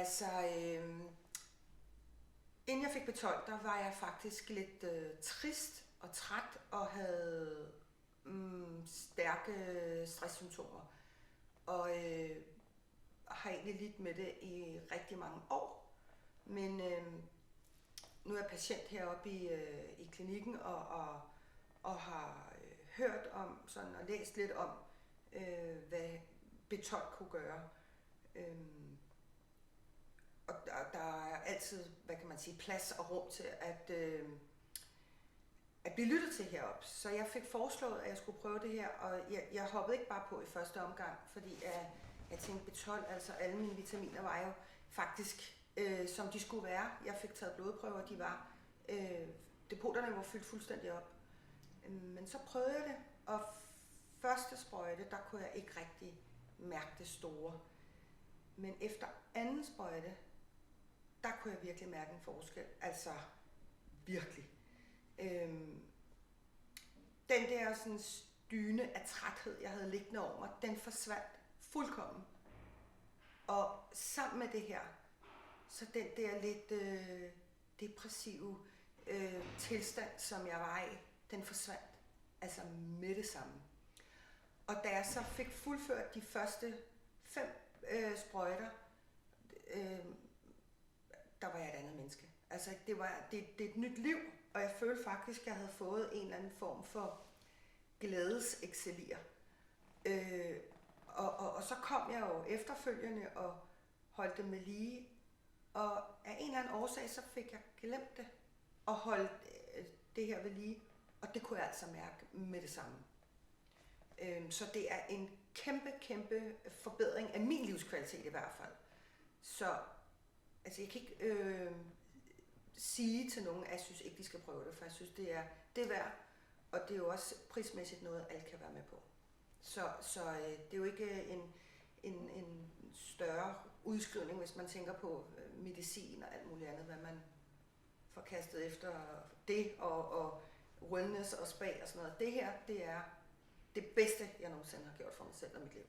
Altså, inden jeg fik B12, der var jeg faktisk lidt trist og træt og havde stærke stresssymptomer. Og har egentlig lidt med det i rigtig mange år. Men nu er jeg patient heroppe i klinikken og har hørt om sådan, og læst lidt om, hvad B12 kunne gøre. Og der er altid, hvad kan man sige, plads og rum til at blive lyttet til heroppe. Så jeg fik foreslået, at jeg skulle prøve det her, og jeg hoppede ikke bare på i første omgang, fordi jeg tænkte B12, altså alle mine vitaminer var jo faktisk, som de skulle være. Jeg fik taget blodprøver, depoterne var fyldt fuldstændig op. Men så prøvede jeg det, og første sprøjte, der kunne jeg ikke rigtig mærke det store. Men efter anden sprøjte, der kunne jeg virkelig mærke en forskel. Altså, virkelig. Den der sådan dyne af træthed, jeg havde liggende over mig, den forsvandt fuldkommen. Og sammen med det her, så den der lidt depressive tilstand, som jeg var i, den forsvandt. Altså med det samme. Og da jeg så fik fuldført de første 5 sprøjter, der var jeg et andet menneske. Altså det er et nyt liv, og jeg følte faktisk, at jeg havde fået en eller anden form for glædesekselier. Og så kom jeg jo efterfølgende og holdt det med lige, og af en eller anden årsag, så fik jeg glemt det og holdt det her ved lige, og det kunne jeg altså mærke med det samme. Så det er en kæmpe forbedring af min livskvalitet i hvert fald. Så altså jeg kan ikke sige til nogen, at jeg synes ikke, de skal prøve det, for jeg synes, det er værd, og det er jo også prismæssigt noget, alle kan være med på. Så det er jo ikke en større udskrivning, hvis man tænker på medicin og alt muligt andet, hvad man får kastet efter det, og wellness og spa og sådan noget. Det her, det er det bedste, jeg nogensinde har gjort for mig selv og mit liv.